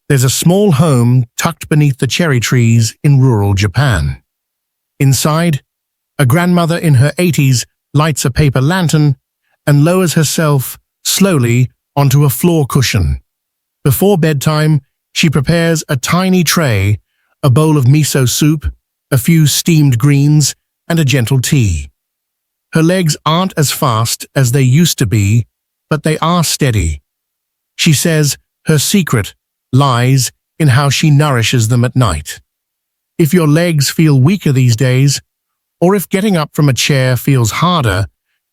There's a small home tucked beneath the cherry trees in rural Japan. Inside, a grandmother in her 80s lights a paper lantern and lowers herself slowly onto a floor cushion. Before bedtime, she prepares a tiny tray, a bowl of miso soup, a few steamed greens, and a gentle tea. Her legs aren't as fast as they used to be, but they are steady. She says her secret lies in how she nourishes them at night. If your legs feel weaker these days, or if getting up from a chair feels harder,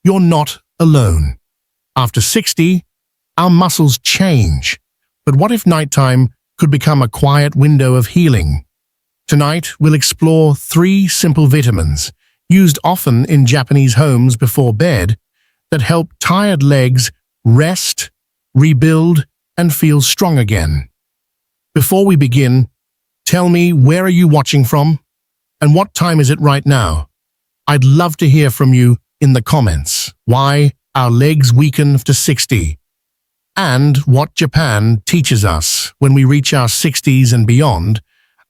you're not alone. After 60, our muscles change. But what if nighttime could become a quiet window of healing? Tonight, we'll explore 3 simple vitamins, used often in Japanese homes before bed, that help tired legs rest, rebuild, and feel strong again. Before we begin, tell me, where are you watching from? And what time is it right now? I'd love to hear from you in the comments. Why our legs weaken after 60? And what Japan teaches us when we reach our 60s and beyond.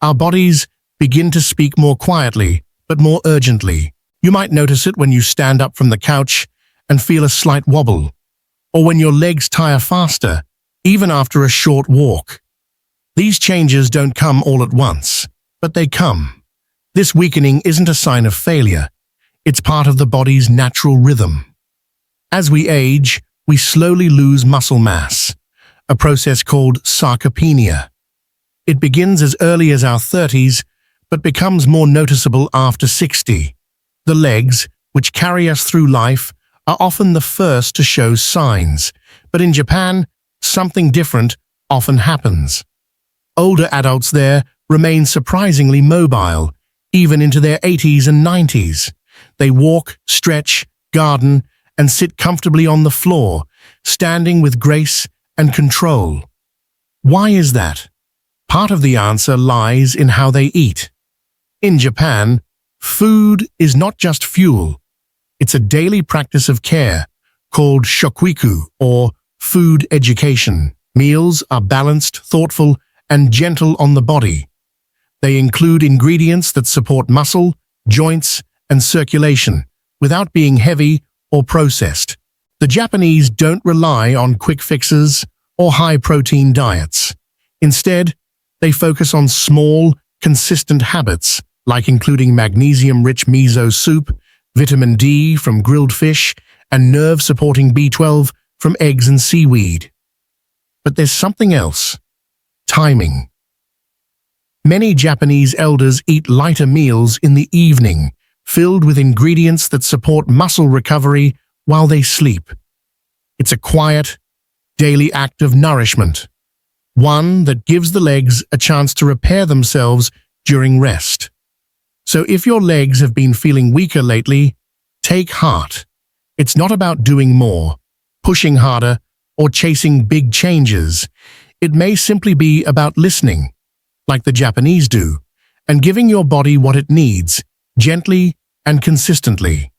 Our bodies begin to speak more quietly, but more urgently. You might notice it when you stand up from the couch and feel a slight wobble, or when your legs tire faster, even after a short walk. These changes don't come all at once, but they come. This weakening isn't a sign of failure. It's part of the body's natural rhythm. As we age, we slowly lose muscle mass, a process called sarcopenia. It begins as early as our 30s, but becomes more noticeable after 60. The legs, which carry us through life, are often the first to show signs. But in Japan, something different often happens. Older adults there remain surprisingly mobile, even into their 80s and 90s. They walk, stretch, garden, and sit comfortably on the floor, standing with grace and control. Why is that? Part of the answer lies in how they eat. In Japan, food is not just fuel. It's a daily practice of care, called shokuiku, or food education. Meals are balanced, thoughtful, and gentle on the body. They include ingredients that support muscle, joints, and circulation, without being heavy or processed. The Japanese don't rely on quick fixes or high-protein diets. Instead, they focus on small, consistent habits, like including magnesium-rich miso soup, vitamin D from grilled fish, and nerve-supporting B12 from eggs and seaweed. But there's something else: timing. Many Japanese elders eat lighter meals in the evening, filled with ingredients that support muscle recovery while they sleep. It's a quiet, daily act of nourishment, one that gives the legs a chance to repair themselves during rest. So if your legs have been feeling weaker lately, take heart. It's not about doing more, pushing harder, or chasing big changes. It may simply be about listening, like the Japanese do, and giving your body what it needs, gently and consistently.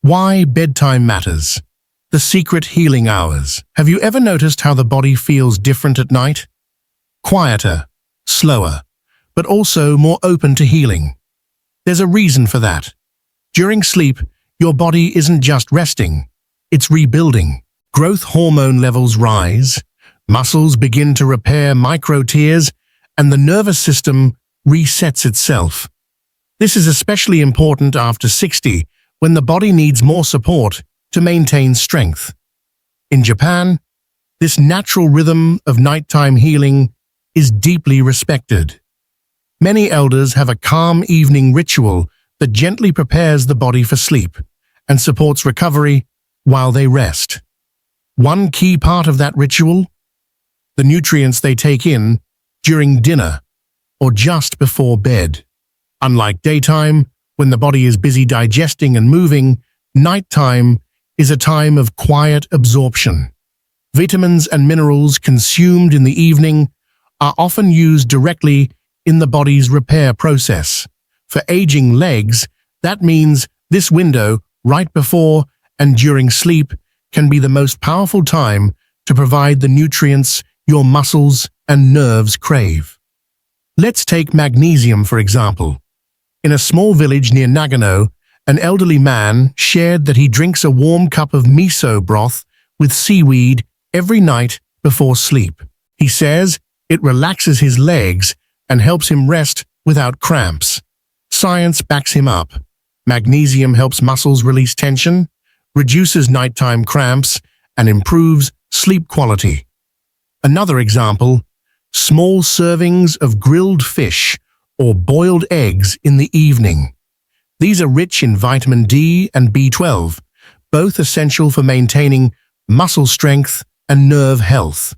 Why bedtime matters. The secret healing hours. Have you ever noticed how the body feels different at night? Quieter, slower, but also more open to healing. There's a reason for that. During sleep, your body isn't just resting, it's rebuilding. Growth hormone levels rise, muscles begin to repair micro tears, and the nervous system resets itself. This is especially important after 60, when the body needs more support to maintain strength. In Japan, this natural rhythm of nighttime healing is deeply respected. Many elders have a calm evening ritual that gently prepares the body for sleep and supports recovery while they rest. One key part of that ritual: the nutrients they take in during dinner or just before bed. Unlike daytime, when the body is busy digesting and moving, nighttime is a time of quiet absorption. Vitamins and minerals consumed in the evening are often used directly in the body's repair process. For aging legs, that means this window, right before and during sleep, can be the most powerful time to provide the nutrients your muscles and nerves crave. Let's take magnesium, for example. In a small village near Nagano, an elderly man shared that he drinks a warm cup of miso broth with seaweed every night before sleep. He says it relaxes his legs and helps him rest without cramps. Science backs him up. Magnesium helps muscles release tension, reduces nighttime cramps, and improves sleep quality. Another example, small servings of grilled fish or boiled eggs in the evening. These are rich in vitamin D and B12, both essential for maintaining muscle strength and nerve health.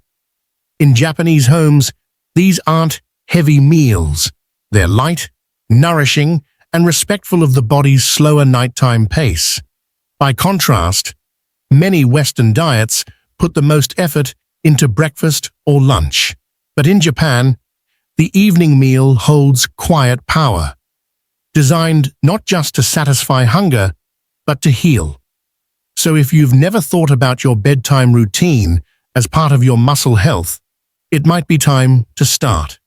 In Japanese homes, these aren't heavy meals. They're light, nourishing, and respectful of the body's slower nighttime pace. By contrast, many Western diets put the most effort into breakfast or lunch. But in Japan, the evening meal holds quiet power, designed not just to satisfy hunger, but to heal. So if you've never thought about your bedtime routine as part of your muscle health, it might be time to start.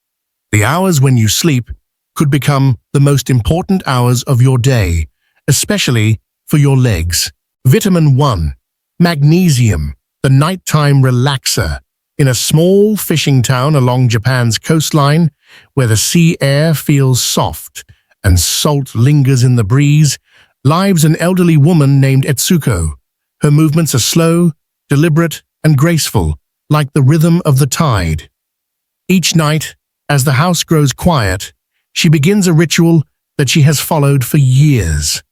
The hours when you sleep could become the most important hours of your day, especially for your legs. Vitamin 1. Magnesium, the nighttime relaxer. In a small fishing town along Japan's coastline, where the sea air feels soft and salt lingers in the breeze, lives an elderly woman named Etsuko. Her movements are slow, deliberate, and graceful, like the rhythm of the tide. Each night, as the house grows quiet, she begins a ritual that she has followed for years.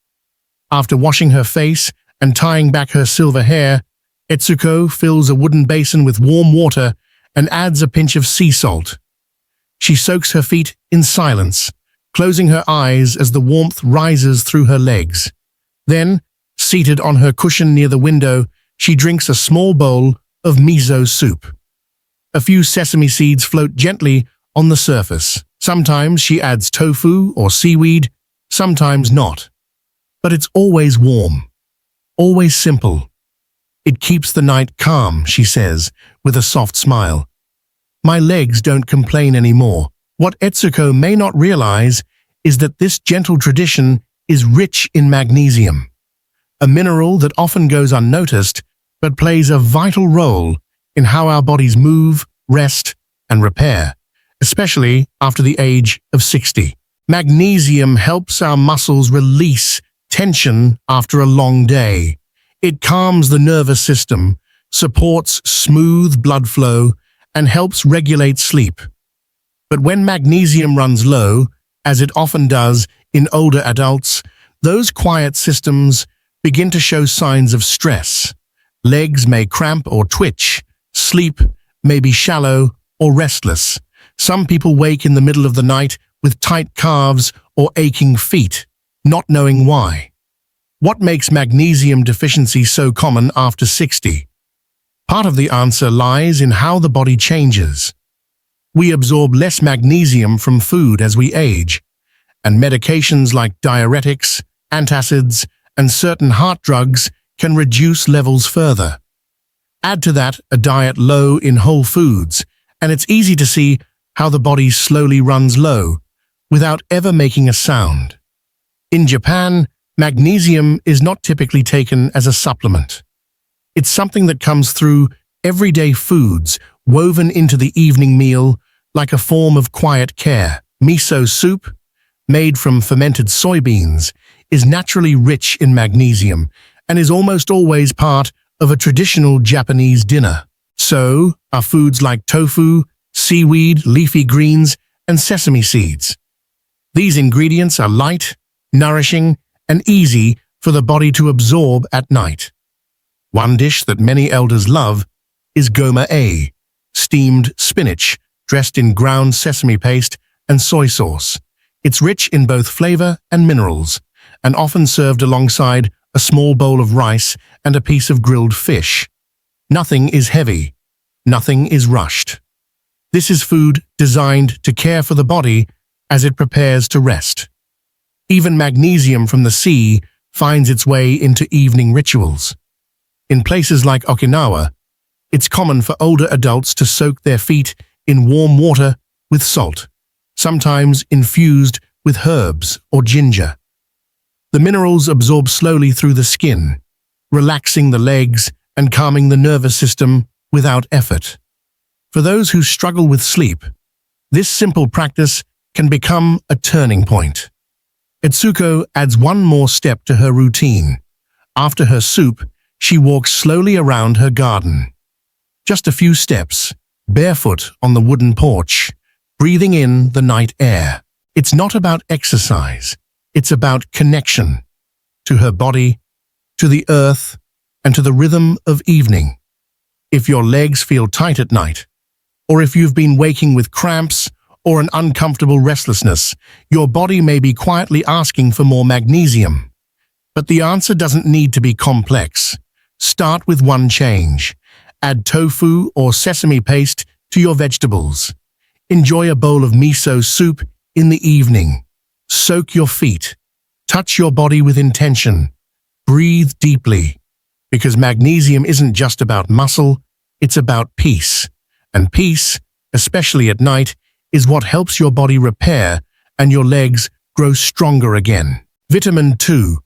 After washing her face and tying back her silver hair, Etsuko fills a wooden basin with warm water and adds a pinch of sea salt. She soaks her feet in silence, closing her eyes as the warmth rises through her legs. Then, seated on her cushion near the window, she drinks a small bowl of miso soup. A few sesame seeds float gently on the surface. Sometimes she adds tofu or seaweed, sometimes not. But it's always warm, always simple. It keeps the night calm, she says, with a soft smile. My legs don't complain anymore. What Etsuko may not realize is that this gentle tradition is rich in magnesium, a mineral that often goes unnoticed but plays a vital role in how our bodies move, rest, and repair, especially after the age of 60. Magnesium helps our muscles release tension after a long day. It calms the nervous system, supports smooth blood flow, and helps regulate sleep. But when magnesium runs low, as it often does in older adults, those quiet systems begin to show signs of stress. Legs may cramp or twitch, sleep may be shallow or restless. Some people wake in the middle of the night with tight calves or aching feet, not knowing why. What makes magnesium deficiency so common after 60? Part of the answer lies in how the body changes. We absorb less magnesium from food as we age, and medications like diuretics, antacids, and certain heart drugs can reduce levels further. Add to that a diet low in whole foods, and it's easy to see how the body slowly runs low without ever making a sound. In Japan, magnesium is not typically taken as a supplement. It's something that comes through everyday foods woven into the evening meal like a form of quiet care. Miso soup, made from fermented soybeans, is naturally rich in magnesium and is almost always part of a traditional Japanese dinner. So are foods like tofu, seaweed, leafy greens, and sesame seeds. These ingredients are light, nourishing, and easy for the body to absorb at night. One dish that many elders love is goma-e, steamed spinach dressed in ground sesame paste and soy sauce. It's rich in both flavor and minerals, and often served alongside a small bowl of rice and a piece of grilled fish. Nothing is heavy, nothing is rushed. This is food designed to care for the body as it prepares to rest. Even magnesium from the sea finds its way into evening rituals. In places like Okinawa, it's common for older adults to soak their feet in warm water with salt, sometimes infused with herbs or ginger. The minerals absorb slowly through the skin, relaxing the legs and calming the nervous system without effort. For those who struggle with sleep, this simple practice can become a turning point. Etsuko adds one more step to her routine. After her soup, she walks slowly around her garden. Just a few steps, barefoot on the wooden porch, breathing in the night air. It's not about exercise, it's about connection to her body, to the earth, and to the rhythm of evening. If your legs feel tight at night, or if you've been waking with cramps or an uncomfortable restlessness, your body may be quietly asking for more magnesium. But the answer doesn't need to be complex. Start with one change. Add tofu or sesame paste to your vegetables. Enjoy a bowl of miso soup in the evening. Soak your feet. Touch your body with intention. Breathe deeply. Because magnesium isn't just about muscle, it's about peace. And peace, especially at night, is what helps your body repair and your legs grow stronger again. Vitamin 2.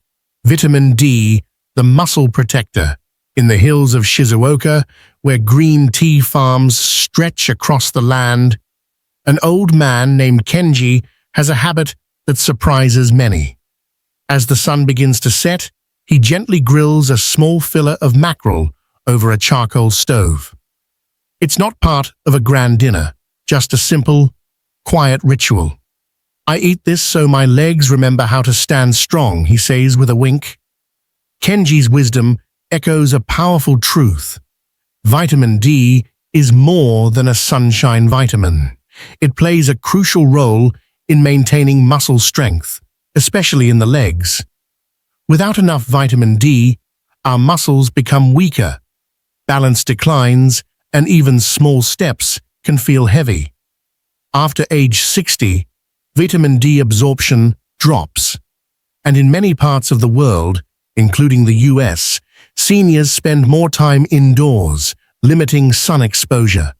Vitamin D, the muscle protector. In the hills of Shizuoka, where green tea farms stretch across the land, an old man named Kenji has a habit that surprises many. As the sun begins to set, he gently grills a small fillet of mackerel over a charcoal stove. It's not part of a grand dinner, just a simple, quiet ritual. "I eat this so my legs remember how to stand strong," he says with a wink. Kenji's wisdom echoes a powerful truth. Vitamin D is more than a sunshine vitamin. It plays a crucial role in maintaining muscle strength, especially in the legs. Without enough vitamin D, our muscles become weaker, balance declines, and even small steps can feel heavy. After age 60, vitamin D absorption drops, and in many parts of the world, including the US, seniors spend more time indoors, limiting sun exposure.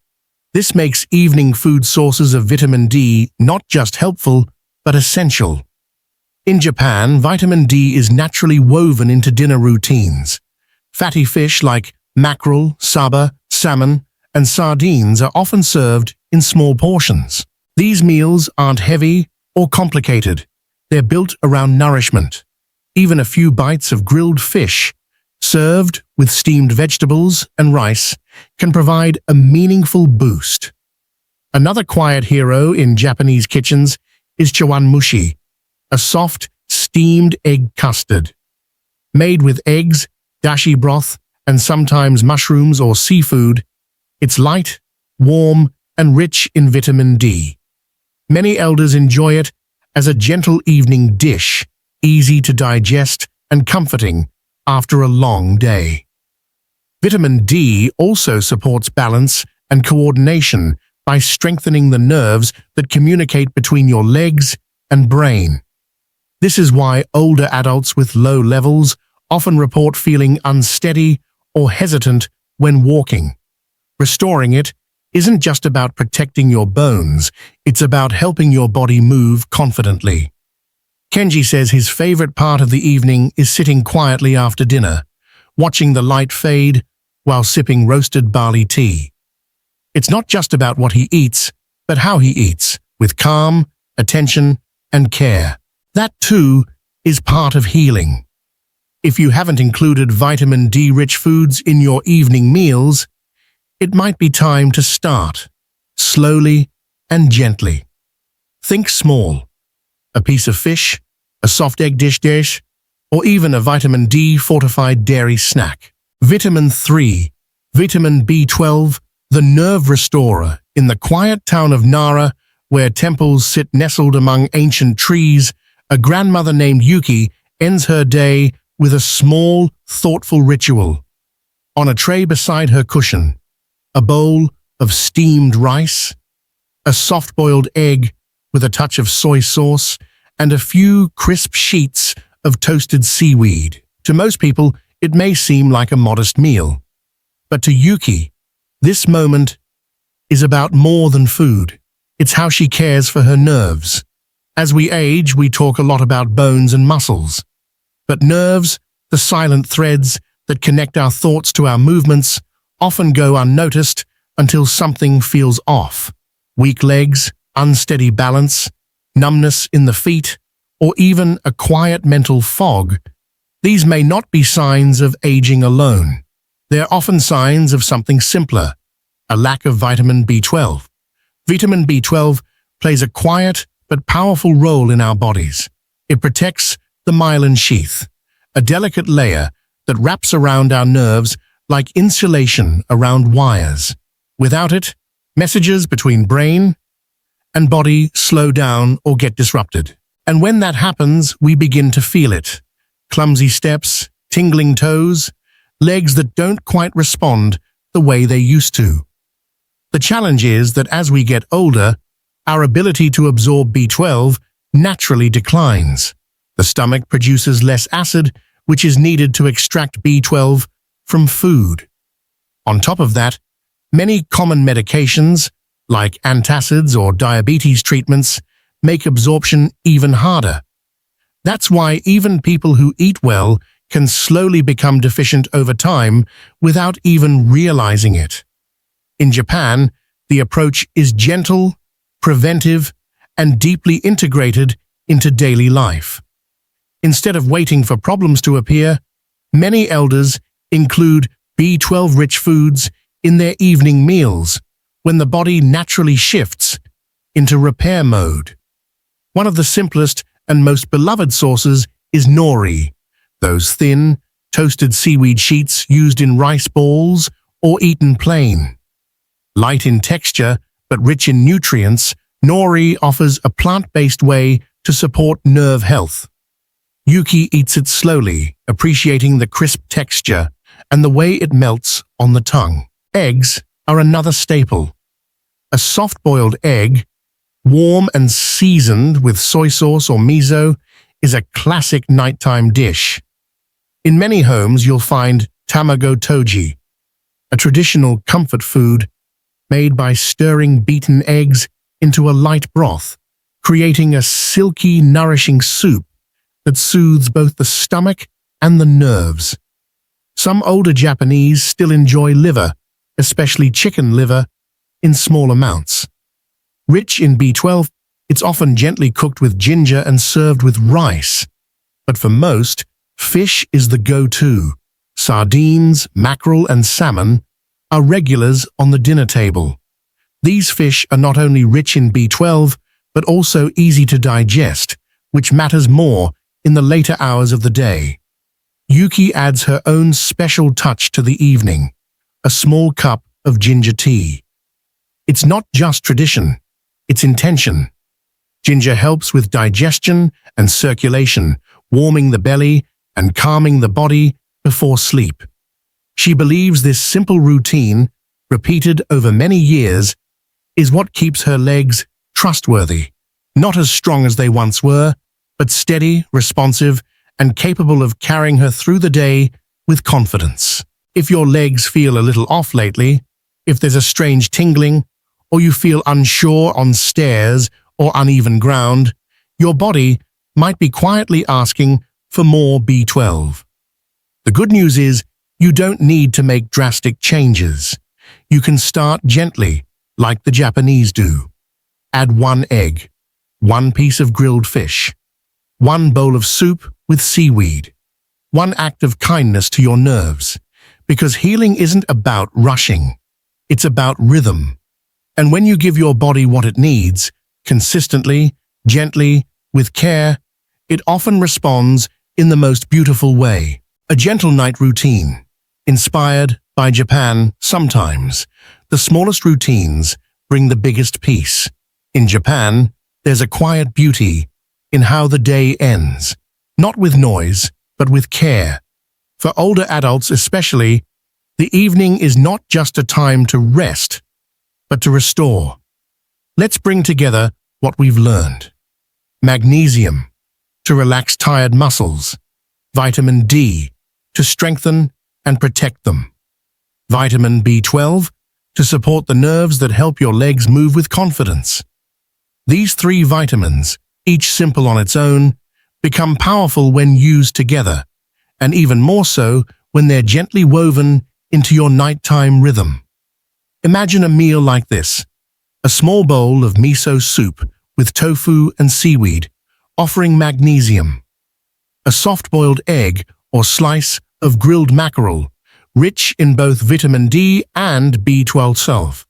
This makes evening food sources of vitamin D not just helpful, but essential. In Japan, vitamin D is naturally woven into dinner routines. Fatty fish like mackerel, saba, salmon, and sardines are often served in small portions. These meals aren't heavy or complicated. They're built around nourishment. Even a few bites of grilled fish, served with steamed vegetables and rice, can provide a meaningful boost. Another quiet hero in Japanese kitchens is chawanmushi, a soft, steamed egg custard. Made with eggs, dashi broth, and sometimes mushrooms or seafood, it's light, warm, and rich in vitamin D. Many elders enjoy it as a gentle evening dish, easy to digest and comforting after a long day. Vitamin D also supports balance and coordination by strengthening the nerves that communicate between your legs and brain. This is why older adults with low levels often report feeling unsteady or hesitant when walking. Restoring it isn't just about protecting your bones, it's about helping your body move confidently. Kenji says his favorite part of the evening is sitting quietly after dinner, watching the light fade while sipping roasted barley tea. It's not just about what he eats, but how he eats, with calm, attention, and care. That, too, is part of healing. If you haven't included vitamin D-rich foods in your evening meals, it might be time to start, slowly and gently. Think small. A piece of fish, a soft egg dish, or even a vitamin D-fortified dairy snack. Vitamin 3, vitamin B12, the nerve restorer. In the quiet town of Nara, where temples sit nestled among ancient trees, a grandmother named Yuki ends her day with a small, thoughtful ritual. On a tray beside her cushion, a bowl of steamed rice, a soft-boiled egg with a touch of soy sauce, and a few crisp sheets of toasted seaweed. To most people, it may seem like a modest meal. But to Yuki, this moment is about more than food. It's how she cares for her nerves. As we age, we talk a lot about bones and muscles. But nerves, the silent threads that connect our thoughts to our movements, often go unnoticed until something feels off. Weak legs, unsteady balance, numbness in the feet, or even a quiet mental fog. These may not be signs of aging alone. They're often signs of something simpler, a lack of vitamin B12. Vitamin B12 plays a quiet but powerful role in our bodies. It protects the myelin sheath, a delicate layer that wraps around our nerves like insulation around wires. Without it, messages between brain and body slow down or get disrupted. And when that happens, we begin to feel it. Clumsy steps, tingling toes, legs that don't quite respond the way they used to. The challenge is that as we get older, our ability to absorb B12 naturally declines. The stomach produces less acid, which is needed to extract B12 from food. On top of that, many common medications, like antacids or diabetes treatments, make absorption even harder. That's why even people who eat well can slowly become deficient over time without even realizing it. In Japan, the approach is gentle, preventive, and deeply integrated into daily life. Instead of waiting for problems to appear, many elders include B12-rich foods in their evening meals when the body naturally shifts into repair mode. One of the simplest and most beloved sources is nori, those thin, toasted seaweed sheets used in rice balls or eaten plain. Light in texture but rich in nutrients, nori offers a plant-based way to support nerve health. Yuki eats it slowly, appreciating the crisp texture and the way it melts on the tongue. Eggs are another staple. A soft-boiled egg, warm and seasoned with soy sauce or miso, is a classic nighttime dish. In many homes, you'll find tamago toji, a traditional comfort food made by stirring beaten eggs into a light broth, creating a silky, nourishing soup that soothes both the stomach and the nerves. Some older Japanese still enjoy liver, especially chicken liver, in small amounts. Rich in B12, it's often gently cooked with ginger and served with rice. But for most, fish is the go-to. Sardines, mackerel, and salmon are regulars on the dinner table. These fish are not only rich in B12, but also easy to digest, which matters more in the later hours of the day. Yuki adds her own special touch to the evening, a small cup of ginger tea. It's not just tradition, it's intention. Ginger helps with digestion and circulation, warming the belly and calming the body before sleep. She believes this simple routine, repeated over many years, is what keeps her legs trustworthy, not as strong as they once were, but steady, responsive, and capable of carrying her through the day with confidence. If your legs feel a little off lately, if there's a strange tingling, or you feel unsure on stairs or uneven ground, your body might be quietly asking for more B12. The good news is, you don't need to make drastic changes. You can start gently, like the Japanese do. Add 1 egg, 1 piece of grilled fish, 1 bowl of soup with seaweed, 1 act of kindness to your nerves. Because healing isn't about rushing, it's about rhythm. And when you give your body what it needs, consistently, gently, with care, it often responds in the most beautiful way. A gentle night routine. Inspired by Japan, sometimes the smallest routines bring the biggest peace. In Japan, there's a quiet beauty in how the day ends, not with noise, but with care. For older adults especially, the evening is not just a time to rest, but to restore. Let's bring together what we've learned. Magnesium, to relax tired muscles. Vitamin D, to strengthen and protect them. Vitamin B12, to support the nerves that help your legs move with confidence. These 3 vitamins, each simple on its own, become powerful when used together, and even more so when they're gently woven into your nighttime rhythm. Imagine a meal like this: a small bowl of miso soup with tofu and seaweed, offering magnesium. A soft-boiled egg or slice of grilled mackerel, rich in both vitamin D and B12.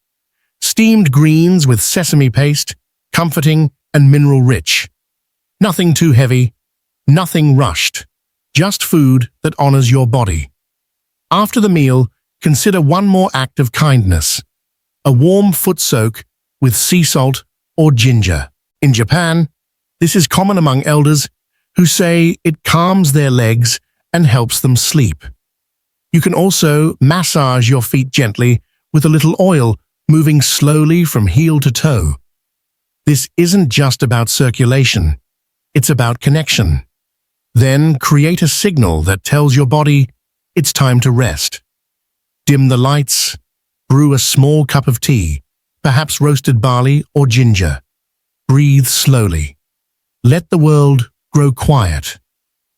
Steamed greens with sesame paste, comforting and mineral-rich. Nothing too heavy, nothing rushed, just food that honors your body. After the meal, consider one more act of kindness: a warm foot soak with sea salt or ginger. In Japan, this is common among elders who say it calms their legs and helps them sleep. You can also massage your feet gently with a little oil, moving slowly from heel to toe. This isn't just about circulation, it's about connection. Then create a signal that tells your body it's time to rest. Dim the lights, brew a small cup of tea, perhaps roasted barley or ginger. Breathe slowly. Let the world grow quiet.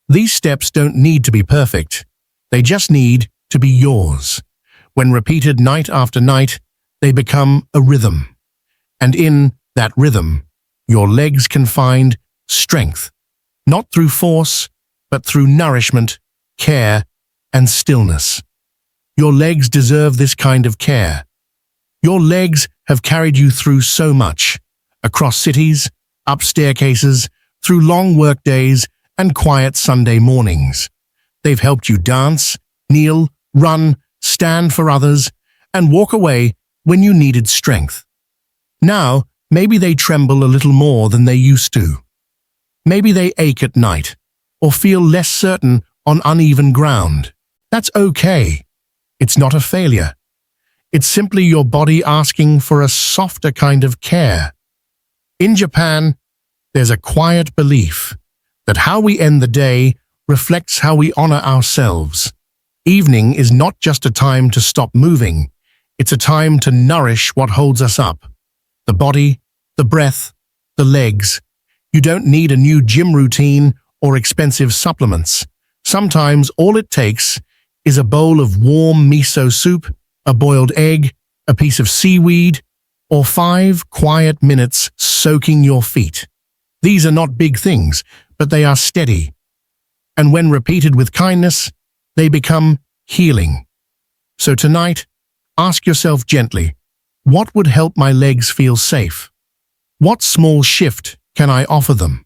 These steps don't need to be perfect. They just need to be yours. When repeated night after night, they become a rhythm. And in that rhythm, your legs can find strength, not through force, but through nourishment, care, and stillness. Your legs deserve this kind of care. Your legs have carried you through so much, across cities, up staircases, through long work days, and quiet Sunday mornings. They've helped you dance, kneel, run, stand for others, and walk away when you needed strength. Now, maybe they tremble a little more than they used to. Maybe they ache at night, or feel less certain on uneven ground. That's okay. It's not a failure. It's simply your body asking for a softer kind of care. In Japan, there's a quiet belief that how we end the day reflects how we honor ourselves. Evening is not just a time to stop moving, it's a time to nourish what holds us up. The body, the breath, the legs. You don't need a new gym routine or expensive supplements. Sometimes all it takes is a bowl of warm miso soup, a boiled egg, a piece of seaweed, or 5 quiet minutes soaking your feet. These are not big things, but they are steady. And when repeated with kindness, they become healing. So tonight, ask yourself gently, what would help my legs feel safe? What small shift can I offer them?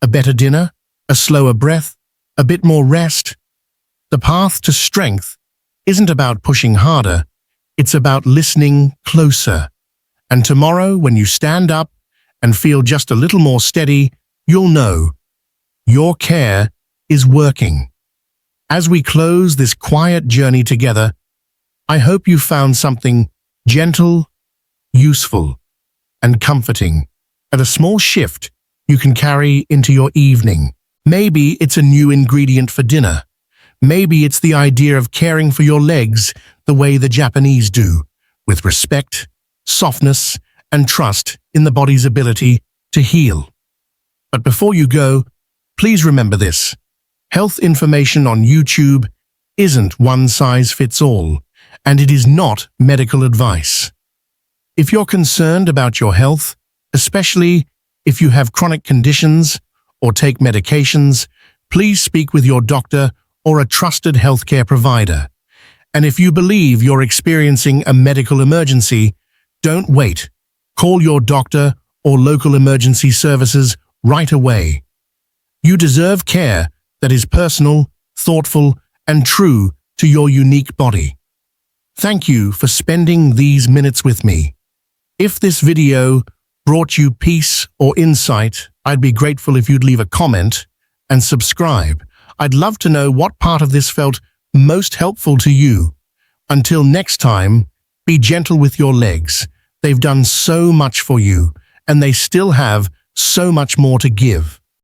A better dinner? A slower breath? A bit more rest? The path to strength isn't about pushing harder, it's about listening closer. And tomorrow, when you stand up and feel just a little more steady, you'll know your care is working. As we close this quiet journey together, I hope you found something gentle, useful, and comforting, and a small shift you can carry into your evening. Maybe it's a new ingredient for dinner. Maybe it's the idea of caring for your legs the way the Japanese do, with respect, softness, and trust in the body's ability to heal. But before you go, please remember this. Health information on YouTube isn't one size fits all, and it is not medical advice. If you're concerned about your health, especially if you have chronic conditions or take medications, please speak with your doctor or a trusted healthcare provider. And if you believe you're experiencing a medical emergency, don't wait. Call your doctor or local emergency services right away. You deserve care that is personal, thoughtful, and true to your unique body. Thank you for spending these minutes with me. If this video brought you peace or insight, I'd be grateful if you'd leave a comment and subscribe. I'd love to know what part of this felt most helpful to you. Until next time, be gentle with your legs. They've done so much for you, and they still have so much more to give.